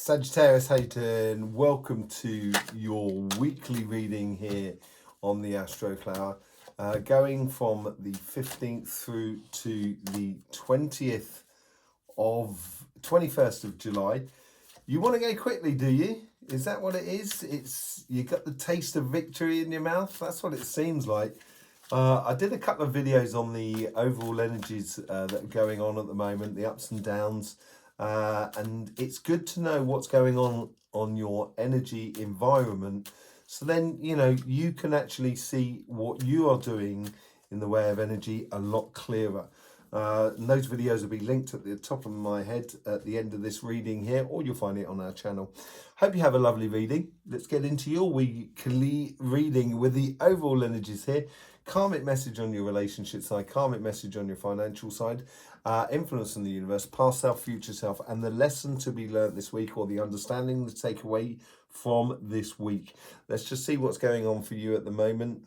Sagittarius, how you doing? Welcome to your weekly reading here on the Astroflower, going from the 15th through to the 21st of July. You want to go quickly, do you? Is that what it is? You got the taste of victory in your mouth? That's what it seems like. I did a couple of videos on the overall energies that are going on at the moment, the ups and downs. And it's good to know what's going on your energy environment, so then you can actually see what you are doing in the way of energy a lot clearer. And those videos will be linked at the top of my head at the end of this reading here, or you'll find it on our channel. Hope you have a lovely reading. Let's get into your weekly reading with the overall energies here. Karmic message on your relationship side, karmic message on your financial side, influence in the universe, past self, future self, and the lesson to be learnt this week, or the understanding to take away from this week. Let's just see what's going on for you at the moment.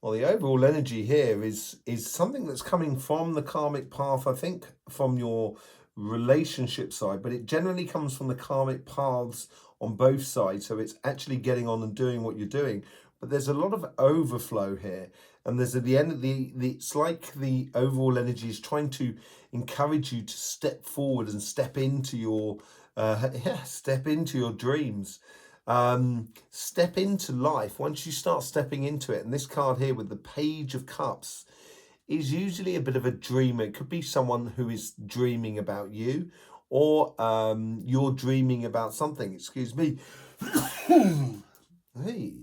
Well, the overall energy here is something that's coming from the karmic path, I think, from your relationship side, but it generally comes from the karmic paths on both sides. So it's actually getting on and doing what you're doing. But there's a lot of overflow here, and there's at the end of it's like the overall energy is trying to encourage you to step forward and step into your step into your dreams, step into life. Once you start stepping into it, and this card here with the Page of Cups is usually a bit of a dreamer. It could be someone who is dreaming about you, or you're dreaming about something. Excuse me. Hey.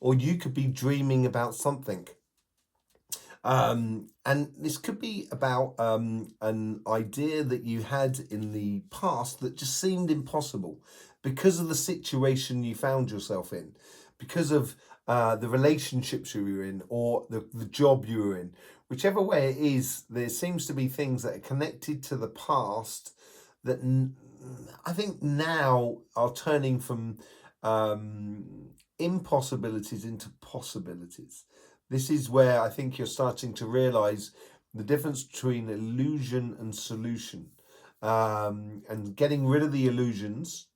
Or you could be dreaming about something. And this could be about an idea that you had in the past that just seemed impossible because of the situation you found yourself in, because of the relationships you were in, or the job you were in. Whichever way it is, there seems to be things that are connected to the past that I think now are turning from impossibilities into possibilities. This is where I think you're starting to realize the difference between illusion and solution, and getting rid of the illusions,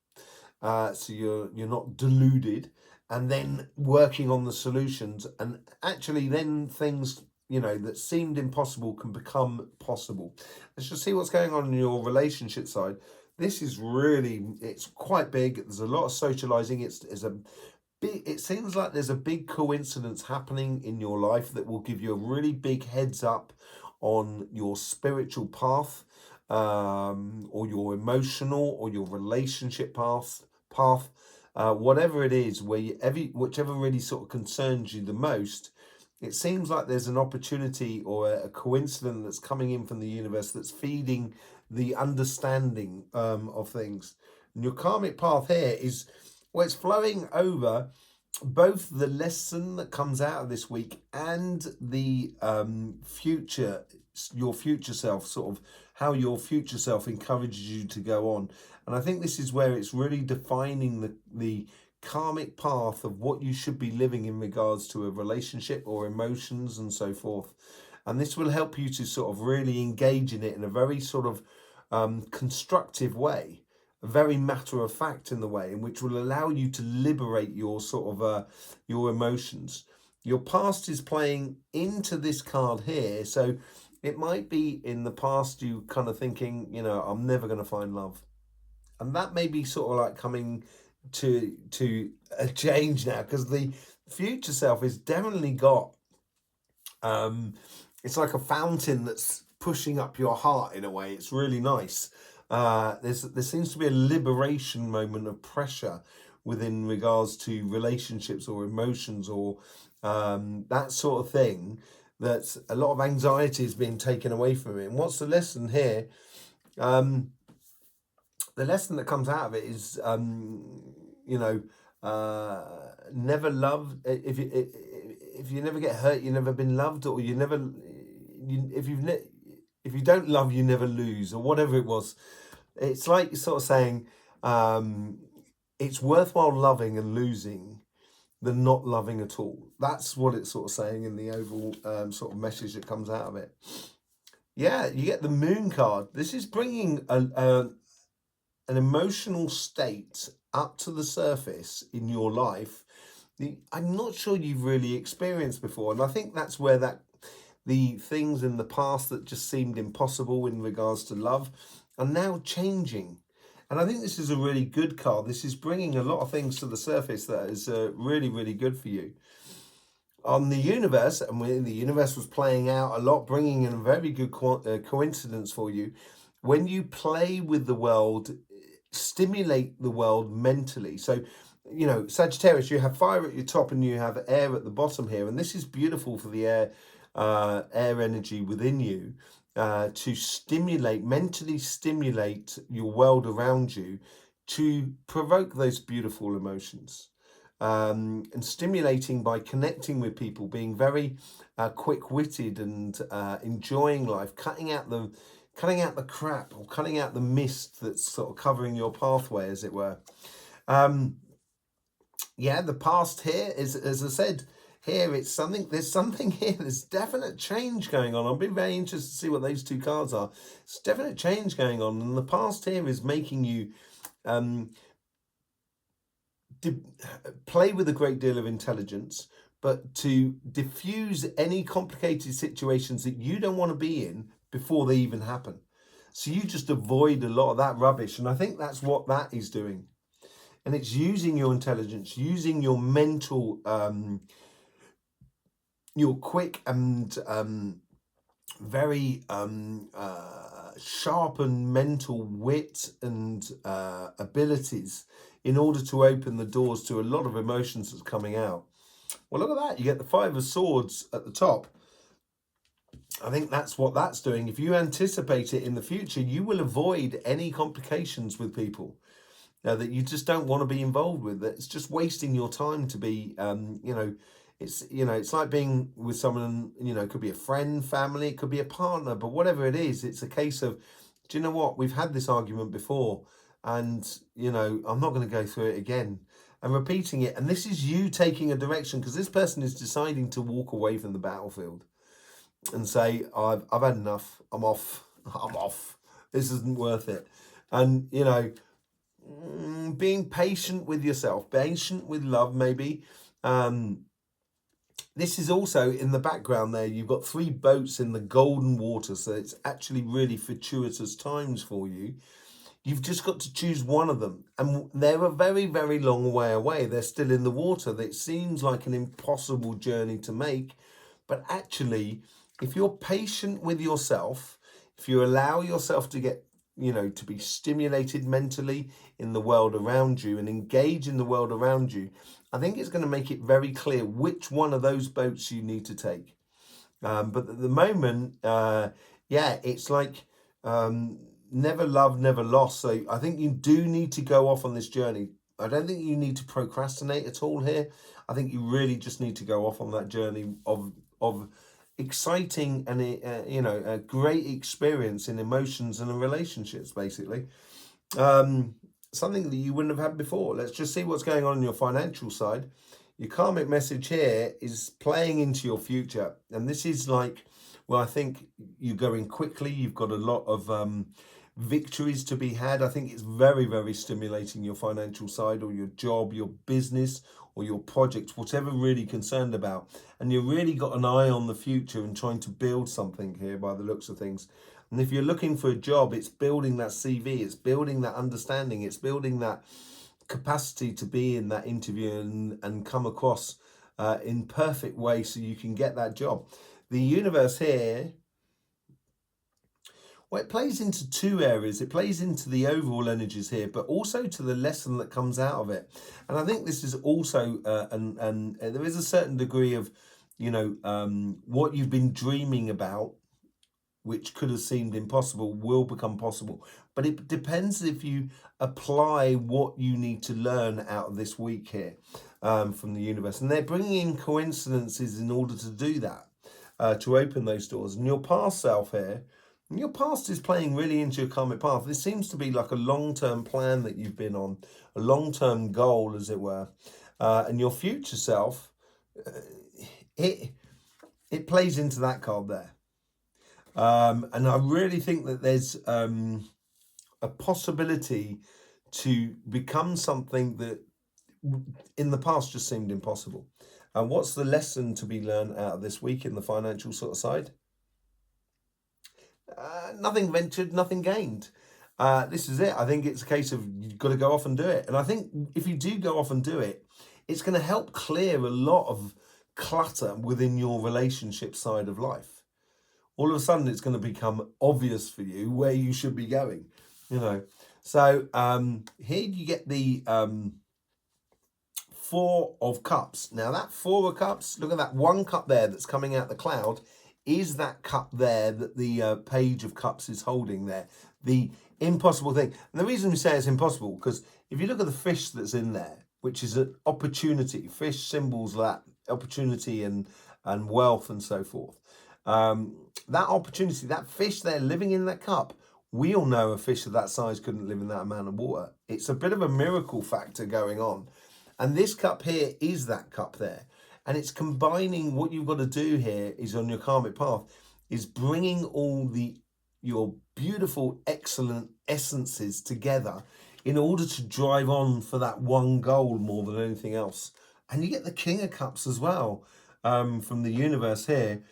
so you're not deluded, and then working on the solutions, and actually then things that seemed impossible can become possible. Let's just see what's going on in your relationship side. This is really, it's quite big. There's a lot of socializing. It seems like there's a big coincidence happening in your life that will give you a really big heads up on your spiritual path, or your emotional or your relationship path, whatever it is, whichever really sort of concerns you the most. It seems like there's an opportunity or a coincidence that's coming in from the universe that's feeding the understanding of things. And your karmic path here is, well, it's flowing over both the lesson that comes out of this week and the your future self, sort of how your future self encourages you to go on. And I think this is where it's really defining the karmic path of what you should be living in regards to a relationship or emotions and so forth. And this will help you to sort of really engage in it in a very sort of constructive way, a very matter of fact in the way in which will allow you to liberate your sort of your emotions. Your past is playing into this card here, so it might be in the past you kind of thinking, I'm never going to find love, and that may be sort of like coming to a change now, because the future self has definitely got it's like a fountain that's pushing up your heart in a way. It's really nice. There seems to be a liberation moment of pressure within regards to relationships or emotions, or that sort of thing, that a lot of anxiety is being taken away from it. And what's the lesson here? The lesson that comes out of it is, never love. If you never get hurt, you've never been loved, or if you don't love, you never lose, or whatever it was. It's like sort of saying, it's worthwhile loving and losing than not loving at all. That's what it's sort of saying in the overall sort of message that comes out of it. Yeah, you get the Moon card. This is bringing an emotional state up to the surface in your life I'm not sure you've really experienced before. And I think that's where the things in the past that just seemed impossible in regards to love are now changing. And I think this is a really good card. This is bringing a lot of things to the surface that is really, really good for you. On the universe, and when the universe was playing out a lot, bringing in a very good coincidence for you. When you play with the world, stimulate the world mentally. So, you know, Sagittarius, you have fire at your top and you have air at the bottom here. And this is beautiful for the air energy within you to stimulate, mentally stimulate your world around you to provoke those beautiful emotions. And stimulating by connecting with people, being very quick-witted and enjoying life, cutting out the crap or cutting out the mist that's sort of covering your pathway, as it were. Yeah, the past here is, as I said, here it's something. There's something here. There's definite change going on. I'll be very interested to see what those two cards are. It's definite change going on, and the past here is making you play with a great deal of intelligence, but to diffuse any complicated situations that you don't want to be in before they even happen. So you just avoid a lot of that rubbish. And I think that's what that is doing. And it's using your intelligence, using your mental, your quick and very sharpened mental wit and abilities in order to open the doors to a lot of emotions that's coming out. Well, look at that. You get the Five of Swords at the top. I think that's what that's doing. If you anticipate it in the future, you will avoid any complications with people that you just don't want to be involved with. It's just wasting your time to be, it's like being with someone, it could be a friend, family, it could be a partner, but whatever it is, it's a case of, do you know what? We've had this argument before and, I'm not going to go through it again. And repeating it. And this is you taking a direction because this person is deciding to walk away from the battlefield and say, I've had enough. I'm off. I'm off. This isn't worth it. And, being patient with yourself, patient with love, maybe. This is also in the background there. You've got 3 boats in the golden water. So it's actually really fortuitous times for you. You've just got to choose one of them. And they're a very, very long way away. They're still in the water. It seems like an impossible journey to make. But actually, if you're patient with yourself, if you allow yourself to get, to be stimulated mentally in the world around you and engage in the world around you, I think it's going to make it very clear which one of those boats you need to take. But at the moment, it's like... never loved, never lost. So I think you do need to go off on this journey. I don't think you need to procrastinate at all here. I think you really just need to go off on that journey of exciting and a great experience in emotions and in relationships, basically. Something that you wouldn't have had before. Let's just see what's going on your financial side. Your karmic message here is playing into your future, and this is like, well, I think you're going quickly. You've got a lot of victories to be had. I think it's very, very stimulating your financial side or your job, your business or your project, whatever really concerned about. And you've really got an eye on the future and trying to build something here by the looks of things. And if you're looking for a job, it's building that CV, it's building that understanding, it's building that capacity to be in that interview and come across in perfect way so you can get that job. The universe here, well, it plays into 2 areas. It plays into the overall energies here, but also to the lesson that comes out of it. And I think this is also, and there is a certain degree of, what you've been dreaming about, which could have seemed impossible, will become possible. But it depends if you apply what you need to learn out of this week here from the universe. And they're bringing in coincidences in order to do that, to open those doors. And your past self here, your past is playing really into your karmic path. This seems to be like a long-term plan that you've been on, a long-term goal, as it were. And your future self, it plays into that card there. And I really think that there's a possibility to become something that in the past just seemed impossible. And what's the lesson to be learned out of this week in the financial sort of side? Nothing ventured, nothing gained. This is it. I think it's a case of you've got to go off and do it. And I think if you do go off and do it, it's going to help clear a lot of clutter within your relationship side of life. All of a sudden, it's going to become obvious for you where you should be going, you know. So here you get the Four of Cups. Now that Four of Cups, look at that one cup there that's coming out the cloud, is that cup there that the Page of Cups is holding there. The impossible thing. And the reason we say it's impossible, because if you look at the fish that's in there, which is an opportunity, fish symbols that opportunity and wealth and so forth. That opportunity, that fish there living in that cup, we all know a fish of that size couldn't live in that amount of water. It's a bit of a miracle factor going on. And this cup here is that cup there. And it's combining what you've got to do here is on your karmic path, is bringing all your beautiful, excellent essences together in order to drive on for that one goal more than anything else. And you get the King of Cups as well from the universe here,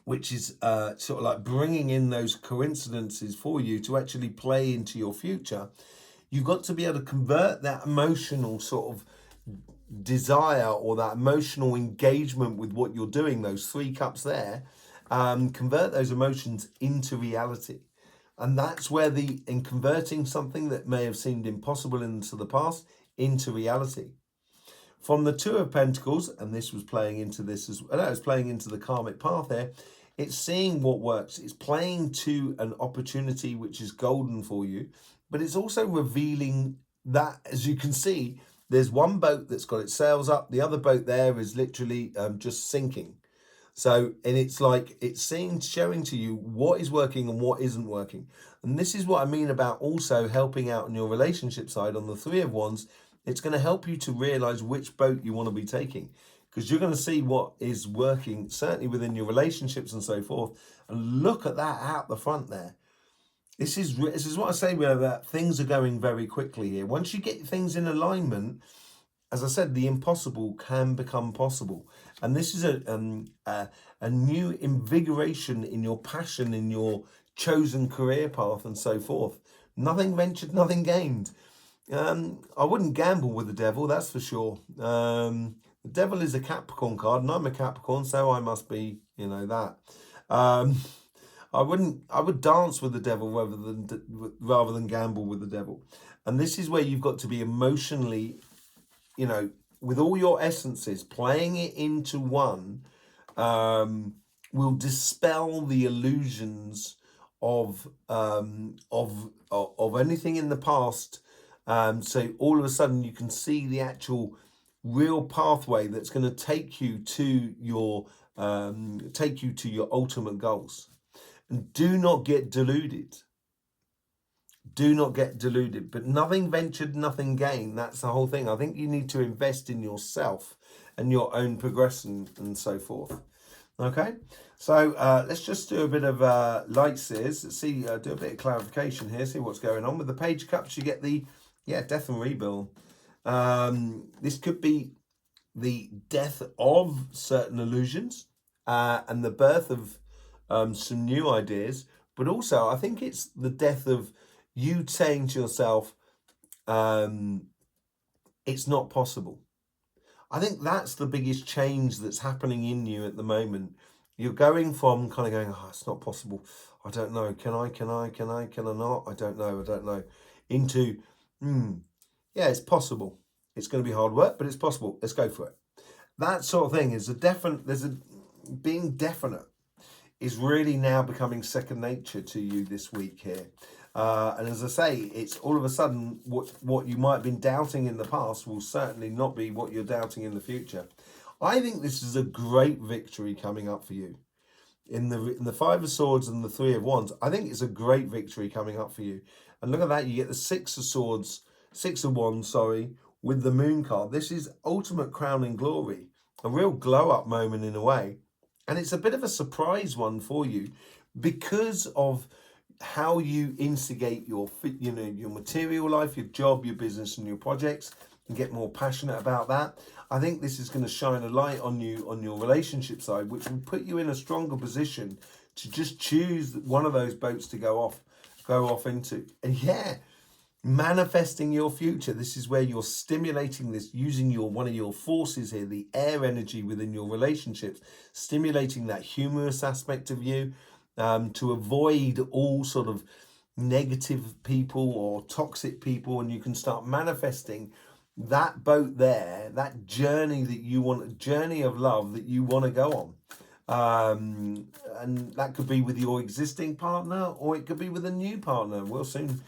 which is sort of like bringing in those coincidences for you to actually play into your future. You've got to be able to convert that emotional sort of desire or that emotional engagement with what you're doing, those three cups there, convert those emotions into reality. And that's where in converting something that may have seemed impossible into the past into reality. From the Two of Pentacles, and this was playing into this as well, it's playing into the karmic path here, it's seeing what works. It's playing to an opportunity which is golden for you, but it's also revealing that, as you can see, there's one boat that's got its sails up. The other boat there is literally just sinking. So, and it's like, it's showing to you what is working and what isn't working. And this is what I mean about also helping out on your relationship side on the Three of Wands. It's going to help you to realize which boat you want to be taking, because you're going to see what is working, certainly within your relationships and so forth. And look at that out the front there. This is what I say, that things are going very quickly here. Once you get things in alignment, as I said, the impossible can become possible. And this is a new invigoration in your passion, in your chosen career path and so forth. Nothing ventured, nothing gained. I wouldn't gamble with the devil, that's for sure. The devil is a Capricorn card, and I'm a Capricorn, so I must be, that. I would dance with the devil rather than gamble with the devil. And this is where you've got to be emotionally, with all your essences, playing it into one, will dispel the illusions of anything in the past. So all of a sudden you can see the actual real pathway that's going to take you to your ultimate goals. And do not get deluded. Do not get deluded. But nothing ventured, nothing gained. That's the whole thing. I think you need to invest in yourself and your own progression and so forth. Okay, so let's just do a bit of light seers. Let's see, do a bit of clarification here. See what's going on with the Page of Cups. You get the death and rebuild. This could be the death of certain illusions and the birth of some new ideas, but also I think it's the death of you saying to yourself, it's not possible. I think that's the biggest change that's happening in you at the moment. You're going from kind of going, oh, it's not possible. I don't know. Can I not? I don't know. Into, yeah, it's possible. It's going to be hard work, but it's possible. Let's go for it. That sort of thing is being definite is really now becoming second nature to you this week here. And as I say, it's all of a sudden what you might have been doubting in the past will certainly not be what you're doubting in the future. I think this is a great victory coming up for you. In the Five of Swords and the Three of Wands, I think it's a great victory coming up for you. And look at that, you get the Six of Wands, with the Moon card. This is ultimate crowning glory, a real glow up moment in a way. And it's a bit of a surprise one for you because of how you instigate your your material life, your job, your business, and your projects, and get more passionate about that. I think this is going to shine a light on you on your relationship side, which will put you in a stronger position to just choose one of those boats to go off into. And yeah, manifesting your future. This is where you're stimulating this, using one of your forces here, the air energy within your relationships, stimulating that humorous aspect of you, to avoid all sort of negative people or toxic people, and you can start manifesting that boat there, that journey that you want, a journey of love that you want to go on. And that could be with your existing partner, or it could be with a new partner. We'll soon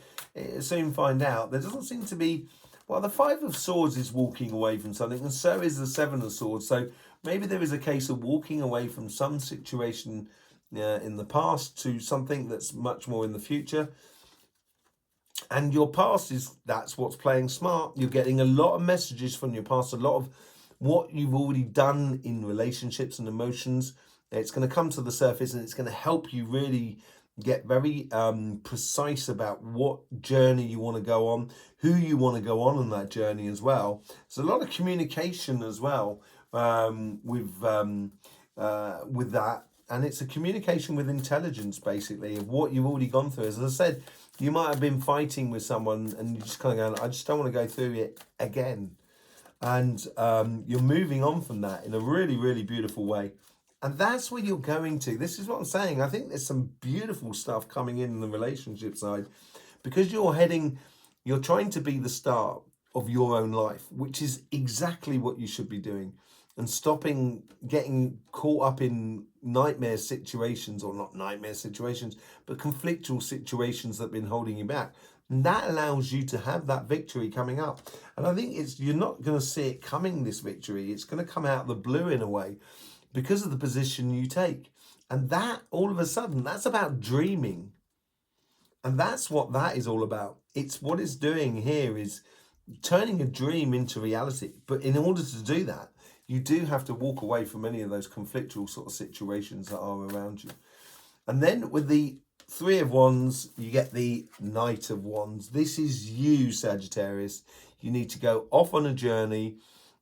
find out. There doesn't seem to be, well, the Five of Swords is walking away from something, and so is the Seven of Swords. So maybe there is a case of walking away from some situation in the past to something that's much more in the future. And your past that's what's playing smart. You're getting a lot of messages from your past, a lot of what you've already done in relationships and emotions. It's going to come to the surface, and it's going to help you really get very precise about what journey you want to go on, who you want to go on that journey as well. There's a lot of communication as well with that, and it's a communication with intelligence, basically, of what you've already gone through. As I said, you might have been fighting with someone, and you just kind of go, I just don't want to go through it again. And you're moving on from that in a really, really beautiful way. And that's where you're going to. This is what I'm saying. I think there's some beautiful stuff coming in the relationship side, because you're trying to be the star of your own life, which is exactly what you should be doing, and stopping getting caught up in nightmare situations, or not nightmare situations, but conflictual situations that have been holding you back. And that allows you to have that victory coming up. And I think you're not going to see it coming, this victory. It's going to come out of the blue in a way, because of the position you take. And that, all of a sudden, that's about dreaming. And that's what that is all about. It's what it's doing here is turning a dream into reality. But in order to do that, you do have to walk away from any of those conflictual sort of situations that are around you. And then with the Three of Wands, you get the Knight of Wands. This is you, Sagittarius. You need to go off on a journey.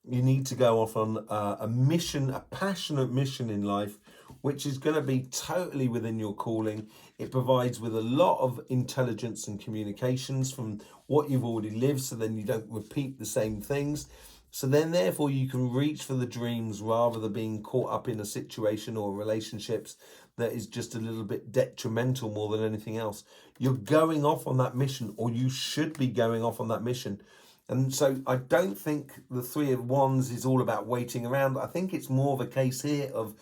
You need to go off on a mission, a passionate mission in life, which is going to be totally within your calling. It provides with a lot of intelligence and communications from what you've already lived, so then you don't repeat the same things. So then, therefore, you can reach for the dreams rather than being caught up in a situation or relationships that is just a little bit detrimental more than anything else. You're going off on that mission, or you should be going off on that mission. And so I don't think the Three of Wands is all about waiting around. I think it's more of a case here of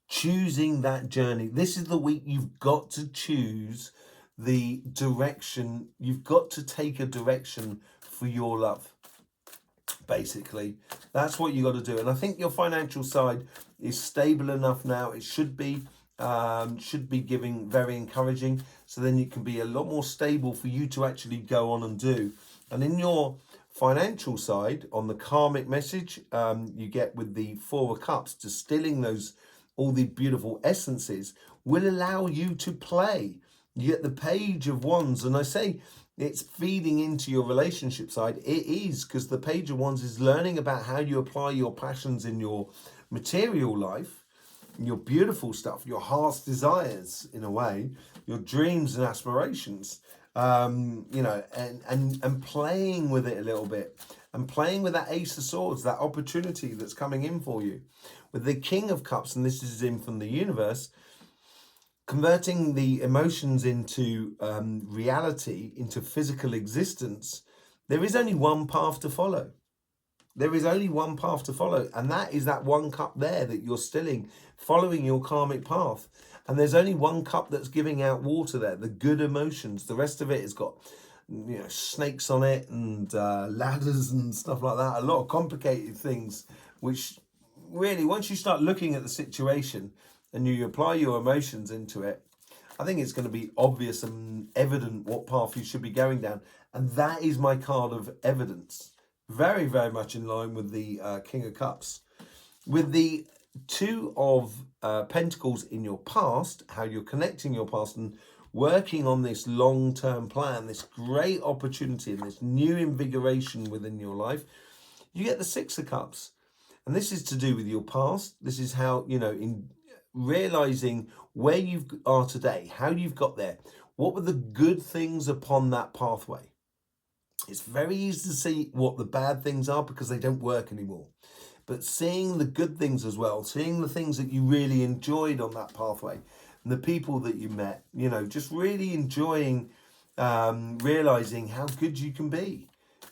choosing that journey. This is the week you've got to choose the direction. You've got to take a direction for your love. Basically, that's what you got to do. And I think your financial side is stable enough now. It should be giving very encouraging. So then it can be a lot more stable for you to actually go on and do. And in your financial side, on the karmic message, you get with the Four of Cups, distilling all the beautiful essences will allow you to play. You get the Page of Wands, and I say it's feeding into your relationship side. It is, because the Page of Wands is learning about how you apply your passions in your material life, your beautiful stuff, your heart's desires, in a way, your dreams and aspirations, and playing with it a little bit, and playing with that Ace of Swords, that opportunity that's coming in for you. With the King of Cups, and this is in from the universe, converting the emotions into reality, into physical existence. There is only one path to follow. There is only one path to follow, and that is that one cup there that you're stilling, following your karmic path. And there's only one cup that's giving out water there, the good emotions. The rest of it has got, snakes on it and ladders and stuff like that. A lot of complicated things, which really, once you start looking at the situation and you apply your emotions into it, I think it's going to be obvious and evident what path you should be going down. And that is my card of evidence. Very, very much in line with the King of Cups. With the Two of Pentacles in your past, how you're connecting your past and working on this long-term plan, this great opportunity and this new invigoration within your life, you get the Six of Cups. And this is to do with your past. This is how, in realizing where you are today, how you've got there, what were the good things upon that pathway. It's very easy to see what the bad things are because they don't work anymore. But seeing the good things as well, seeing the things that you really enjoyed on that pathway, and the people that you met, just really enjoying, realizing how good you can be,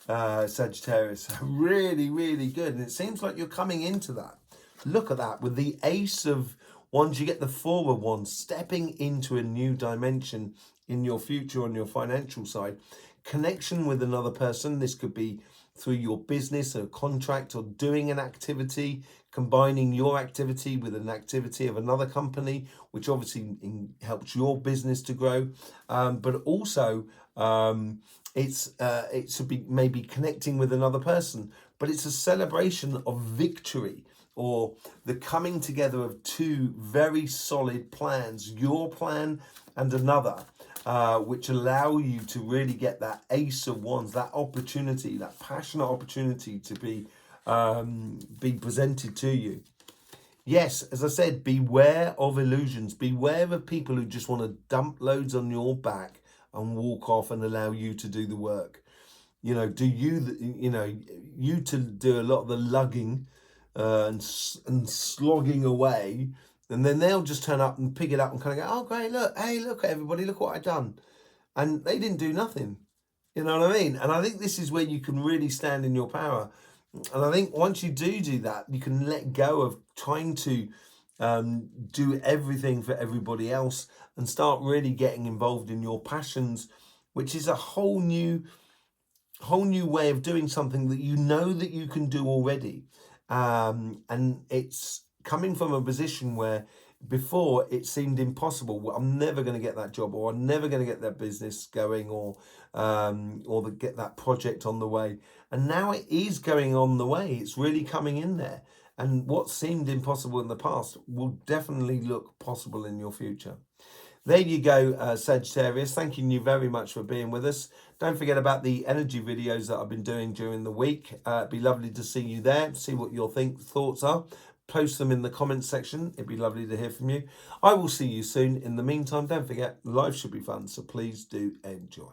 Sagittarius. Really, really good. And it seems like you're coming into that. Look at that. With the Ace of Wands, you get the Four of Wands, stepping into a new dimension in your future on your financial side. Connection with another person. This could be through your business or contract or doing an activity, combining your activity with an activity of another company, which obviously helps your business to grow. But also it should be maybe connecting with another person, but it's a celebration of victory, or the coming together of two very solid plans, your plan and another, which allow you to really get that Ace of Wands, that opportunity, that passionate opportunity to be presented to you. Yes, as I said, beware of illusions. Beware of people who just want to dump loads on your back and walk off and allow you to do the work. You to do a lot of the lugging and slogging away, and then they'll just turn up and pick it up and kind of go, oh great, look, hey, look at everybody, look what I've done. And they didn't do nothing. You know what I mean? And I think this is where you can really stand in your power. And I think once you do that, you can let go of trying to do everything for everybody else and start really getting involved in your passions, which is a whole new way of doing something that you know that you can do already. And it's coming from a position where before it seemed impossible. Well, I'm never going to get that job, or I'm never going to get that business going, or get that project on the way. And now it is going on the way. It's really coming in there. And what seemed impossible in the past will definitely look possible in your future. There you go, Sagittarius. Thanking you very much for being with us. Don't forget about the energy videos that I've been doing during the week. It'd be lovely to see you there, see what your thoughts are. Post them in the comments section. It'd be lovely to hear from you. I will see you soon. In the meantime, don't forget, life should be fun, so please do enjoy.